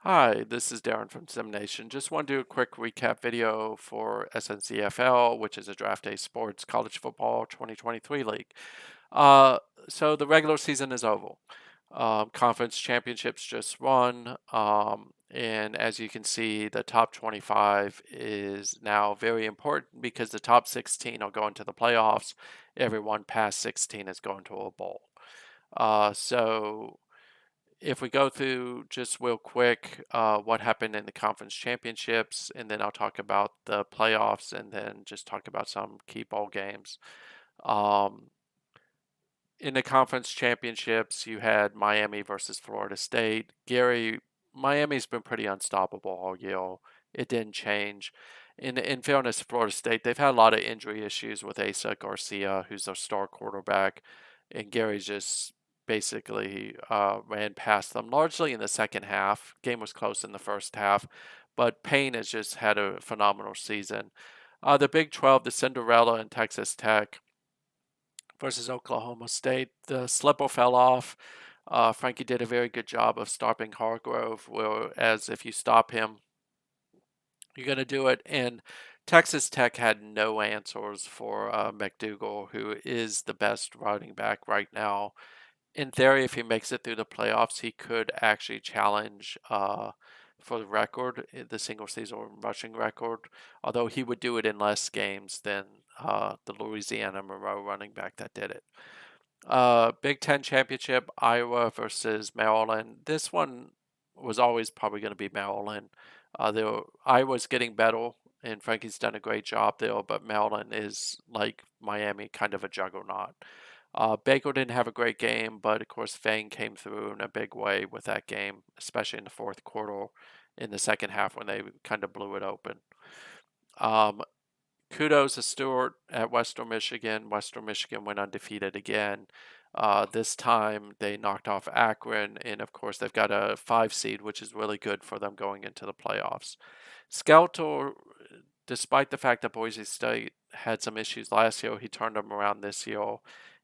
Hi, this is Darren from SimNation. Just want to do a quick recap video for SNCFL, which is a Draft Day Sports College Football 2023 League. Uh, so the regular season is over. Conference championships just won, and as you can see, the top 25 is now very important because the top 16 are going to the playoffs. Everyone past 16 is going to a bowl. So if we go through just real quick what happened in the conference championships, and then I'll talk about the playoffs, and then just talk about some key bowl games. Um, in the conference championships, you had Miami versus Florida State. Miami's been pretty unstoppable all year. It didn't change. In fairness, Florida State, they've had a lot of injury issues with Asa Garcia, who's their star quarterback, and Gary just basically ran past them largely in the second half. Game was close in the first half, but Payne has just had a phenomenal season. The Big 12, the Cinderella and Texas Tech versus Oklahoma State. The slipper fell off. Frankie did a very good job of stopping Hargrove, whereas if you stop him, you're going to do it. And Texas Tech had no answers for McDougal, who is the best running back right now. In theory, if he makes it through the playoffs, he could actually challenge for the record, the single season rushing record, although he would do it in less games than the Louisiana Monroe running back that did it. Big Ten championship, Iowa versus Maryland. This one was always probably going to be Maryland. Iowa's getting better, and Frankie's done a great job there, but Maryland is like Miami, kind of a juggernaut. Baker didn't have a great game, but of course Fang came through in a big way with that game, especially in the fourth quarter, in the second half when they kind of blew it open. Um, Kudos to Stewart at Western Michigan. Western Michigan went undefeated again. This time they knocked off Akron, and of course they've got a 5 seed, which is really good for them going into the playoffs. Skeletor, despite the fact that Boise State had some issues last year, he turned them around this year,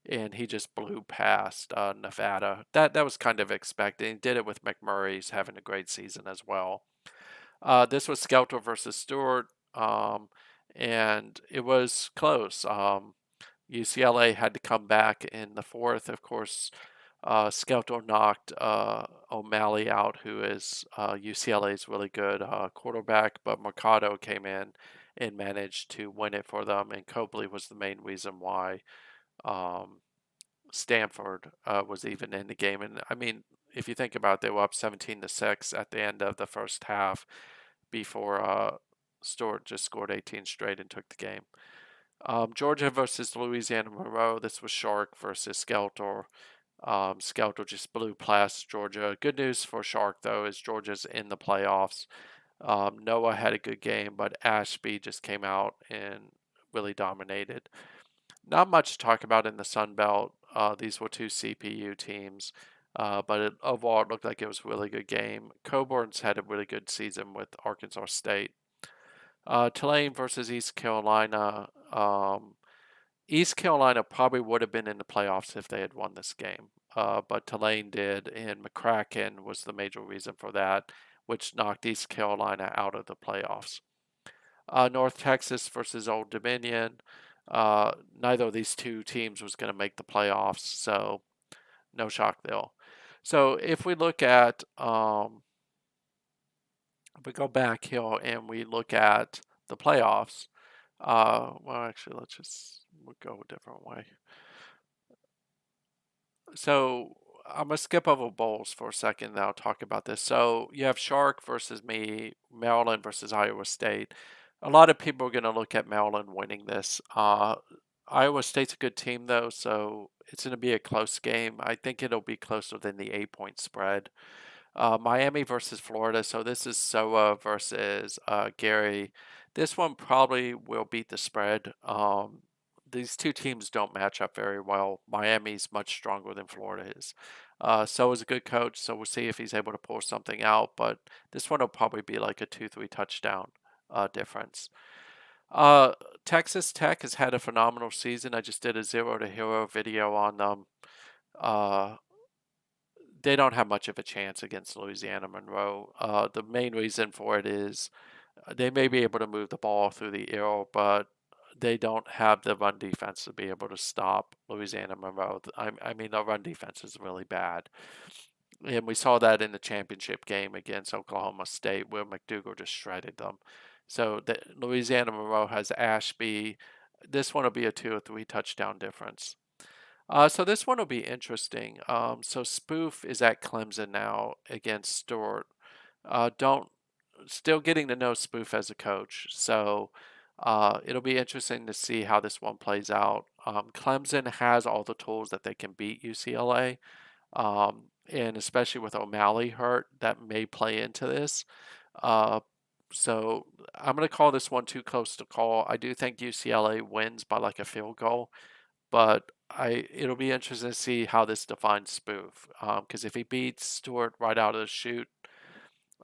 and he just blew past Nevada. That was kind of expected. He did it with McMurray. He's having a great season as well. This was Skeletor versus Stewart. And it was close. UCLA had to come back in the fourth. Of course, Skeletor knocked O'Malley out, who is UCLA's really good quarterback, but Mercado came in and managed to win it for them, and Copley was the main reason why um, Stanford was even in the game. And I mean, if you think about it, they were up 17-6 at the end of the first half before Stewart just scored 18 straight and took the game. Georgia versus Louisiana Monroe. This was Shark versus Skeletor. Skeletor just blew past Georgia. Good news for Shark, though, is Georgia's in the playoffs. Noah had a good game, but Ashby just came out and really dominated. Not much to talk about in the Sun Belt. These were two CPU teams, but overall it looked like it was a really good game. Coburn's had a really good season with Arkansas State. Tulane versus East Carolina. East Carolina probably would have been in the playoffs if they had won this game, but Tulane did, and McCracken was the major reason for that, which knocked East Carolina out of the playoffs. North Texas versus Old Dominion. Neither of these two teams was going to make the playoffs, so no shock there. So if we look at, if we go back here and we look at the playoffs, well, actually, we'll go a different way. So I'm gonna skip over bowls for a second, and I'll talk about this. So you have Shark versus me, Maryland versus Iowa State. A lot of people are gonna look at Maryland winning this. Iowa State's a good team though, so it's gonna be a close game. I think it'll be closer than the 8-point spread. Miami versus Florida. So this is Soa versus Gary. This one probably will beat the spread. These two teams don't match up very well. Miami's much stronger than Florida is. So is a good coach, so we'll see if he's able to pull something out. But this one will probably be like a 2-3 touchdown difference. Uh, Texas Tech has had a phenomenal season. I just did a zero to hero video on them. Uh, they don't have much of a chance against Louisiana Monroe. The main reason for it is they may be able to move the ball through the air, but they don't have the run defense to be able to stop Louisiana Monroe. I mean, the run defense is really bad. And we saw that in the championship game against Oklahoma State where McDougal just shredded them. So Louisiana Monroe has Ashby. This one will be a 2 or 3 touchdown difference. So this one will be interesting. So Spoof is at Clemson now against Stewart. Don't Still getting to know Spoof as a coach, so it'll be interesting to see how this one plays out. Clemson has all the tools that they can beat UCLA, and especially with O'Malley hurt, that may play into this. Uh, so I'm going to call this one too close to call. I do think UCLA wins by like a field goal, but it'll be interesting to see how this defines Spoof. Because if he beats Stewart right out of the chute,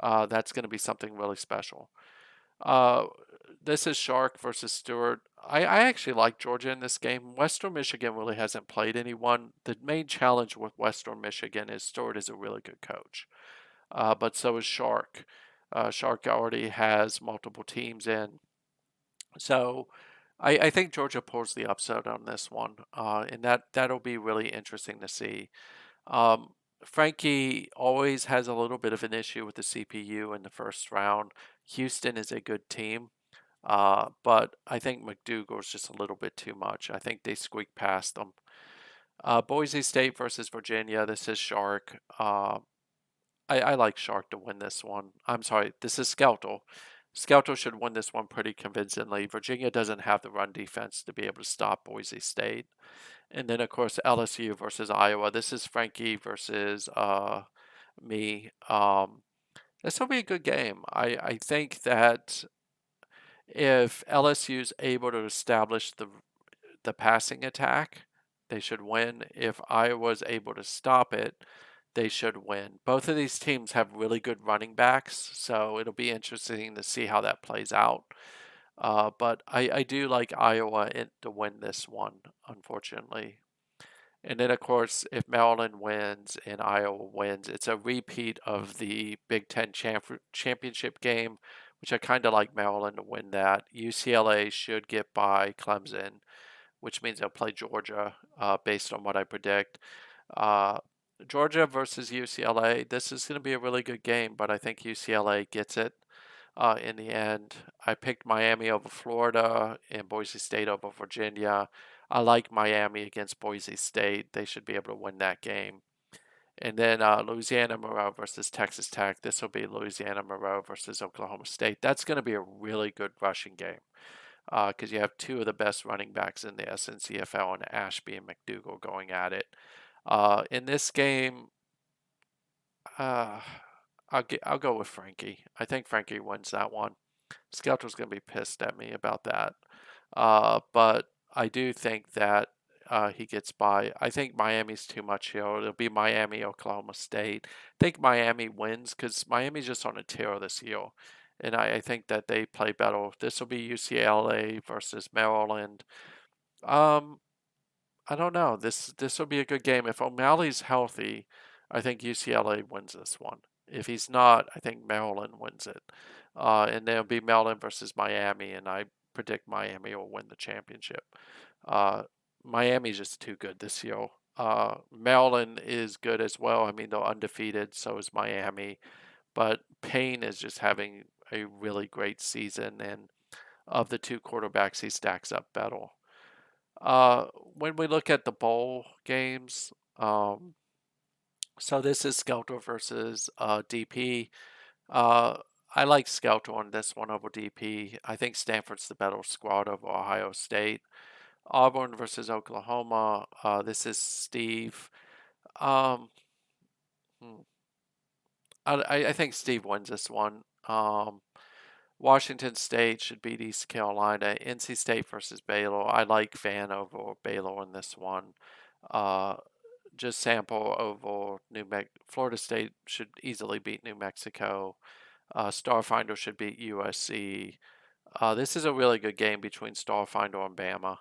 that's going to be something really special. Uh, this is Shark versus Stewart. I actually like Georgia in this game. Western Michigan really hasn't played anyone. The main challenge with Western Michigan is Stewart is a really good coach, but so is Shark. Shark already has multiple teams in. So I think Georgia pulls the upset on this one, and that'll be really interesting to see. Um, Frankie always has a little bit of an issue with the CPU in the first round. Houston is a good team, but I think McDougal's just a little bit too much. I think they squeak past them. Boise State versus Virginia. This is Shark. I like Shark to win this one. I'm sorry, this is Skeltel. Skeltel should win this one pretty convincingly. Virginia doesn't have the run defense to be able to stop Boise State. And then, of course, LSU versus Iowa. This is Frankie versus me. This will be a good game. I think that if LSU's able to establish the passing attack, they should win. If Iowa's able to stop it, they should win. Both of these teams have really good running backs, so it'll be interesting to see how that plays out. But I do like Iowa to win this one, unfortunately. And then, of course, if Maryland wins and Iowa wins, it's a repeat of the Big Ten championship game, which I kind of like Maryland to win that. UCLA should get by Clemson, which means they'll play Georgia based on what I predict. Uh, Georgia versus UCLA, this is going to be a really good game, but I think UCLA gets it in the end. I picked Miami over Florida and Boise State over Virginia. I like Miami against Boise State. They should be able to win that game. And then Louisiana Monroe versus Texas Tech. This will be Louisiana Monroe versus Oklahoma State. That's going to be a really good rushing game because you have two of the best running backs in the SNCFL and Ashby and McDougal going at it. In this game, uh, I'll go with Frankie. I think Frankie wins that one. Skelter's going to be pissed at me about that. But I do think that he gets by. I think Miami's too much here. It'll be Miami, Oklahoma State. I think Miami wins because Miami's just on a tear this year. And I think that they play better. This will be UCLA versus Maryland. Um, I don't know. This will be a good game. If O'Malley's healthy, I think UCLA wins this one. If he's not, I think Maryland wins it. And there'll be Maryland versus Miami, and I predict Miami will win the championship. Uh, Miami's just too good this year. Maryland is good as well. I mean, they're undefeated, so is Miami. But Payne is just having a really great season, and of the two quarterbacks, he stacks up better. When we look at the bowl games, so this is Skelter versus DP. Uh, I like Skelter on this one over DP. I think Stanford's the better squad over Ohio State. Auburn versus Oklahoma. This is Steve. Um, hmm, I think Steve wins this one. Washington State should beat East Carolina. NC State versus Baylor. I like Van over Baylor in this one. Uh, just sample over Florida State should easily beat New Mexico. Starfinder should beat USC. This is a really good game between Starfinder and Bama.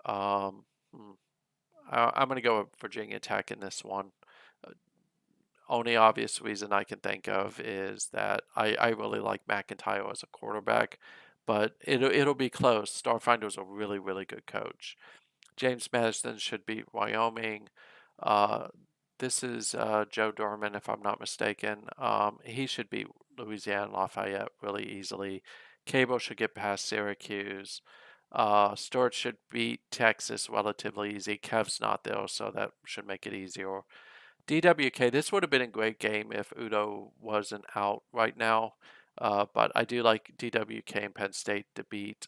Um, hmm, I'm going to go with Virginia Tech in this one. only obvious reason I can think of is that I really like McIntyre as a quarterback, but it'll be close. Starfinder's a really, really good coach. James Madison should beat Wyoming. Uh, this is Joe Dorman, if I'm not mistaken. He should beat Louisiana Lafayette really easily. Cable should get past Syracuse. Stewart should beat Texas relatively easy. Kev's not there, so that should make it easier. DWK, this would have been a great game if Udo wasn't out right now. But I do like DWK and Penn State to beat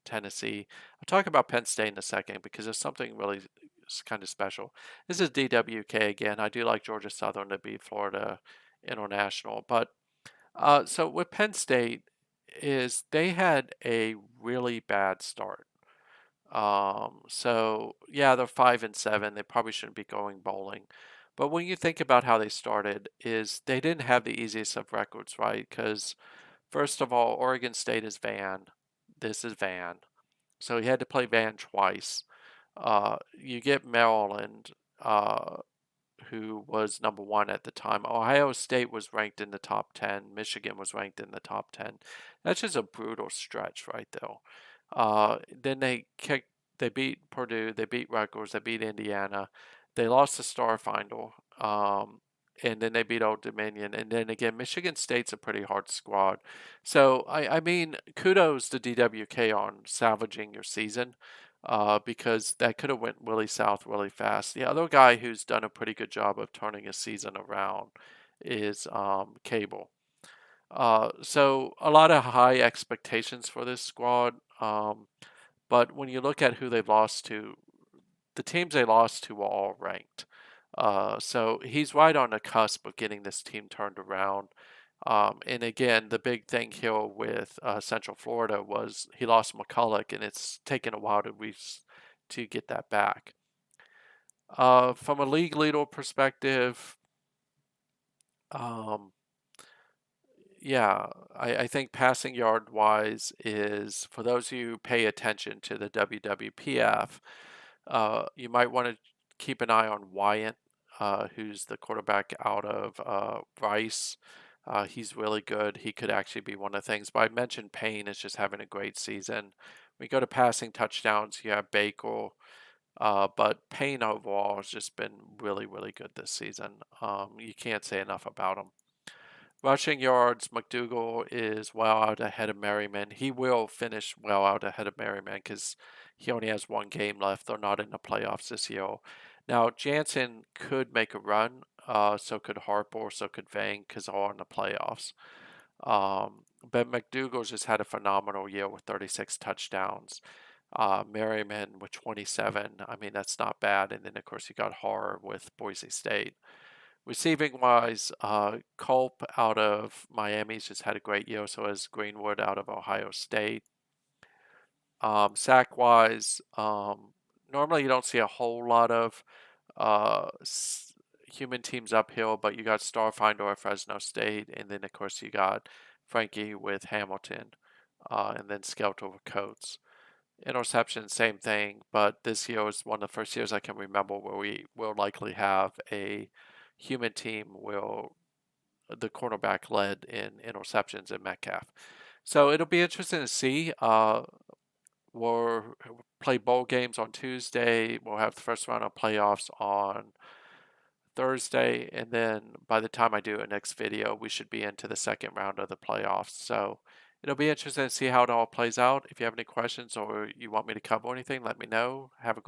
Tennessee. I'll talk about Penn State in a second because there's something really kind of special. This is DWK again. I do like Georgia Southern to beat Florida International. But so with Penn State is they had a really bad start. So yeah, they're 5-7. They probably shouldn't be going bowling. But when you think about how they started, is they didn't have the easiest of records, right? Because first of all, Oregon State is Van. This is Van. So he had to play Van twice. You get Maryland, who was number one at the time. Ohio State was ranked in the top 10. Michigan was ranked in the top 10. That's just a brutal stretch right there. Then they beat Purdue, they beat Rutgers, they beat Indiana. They lost to Starfinder, and then they beat Old Dominion. And then again, Michigan State's a pretty hard squad. So, I mean, kudos to DWK on salvaging your season because that could have went really south really fast. The other guy who's done a pretty good job of turning his season around is Cable. So a lot of high expectations for this squad. But when you look at who they've lost to, the teams they lost to were all ranked. So he's right on the cusp of getting this team turned around. And again, the big thing here with Central Florida was he lost McCulloch, and it's taken a while to get that back. From a league leader perspective, um, yeah, I think passing yard wise is for those who pay attention to the WWPF, you might want to keep an eye on Wyatt, who's the quarterback out of Rice. He's really good. He could actually be one of the things. But I mentioned Payne is just having a great season. We go to passing touchdowns. You have Baker, but Payne overall has just been really, really good this season. You can't say enough about him. Rushing yards, McDougal is well out ahead of Merriman. He will finish well out ahead of Merriman because he only has one game left. They're not in the playoffs this year. Now, Jansen could make a run. So could Harper, so could Vang because they're all in the playoffs. But McDougal's just had a phenomenal year with 36 touchdowns. Merriman with 27. I mean, that's not bad. And then, of course, you got Har with Boise State. Receiving wise, Culp out of Miami's just had a great year. So has Greenwood out of Ohio State. Sack wise, normally you don't see a whole lot of human teams uphill, but you got Starfinder at Fresno State, and then of course you got Frankie with Hamilton, and then Skelter with Coates. Interception, same thing, but this year was one of the first years I can remember where we will likely have a human team will the cornerback led in interceptions in Metcalf. So it'll be interesting to see. We'll play bowl games on Tuesday. We'll have the first round of playoffs on Thursday, and then by the time I do a next video, we should be into the second round of the playoffs. So it'll be interesting to see how it all plays out. If you have any questions or you want me to cover anything, let me know. Have a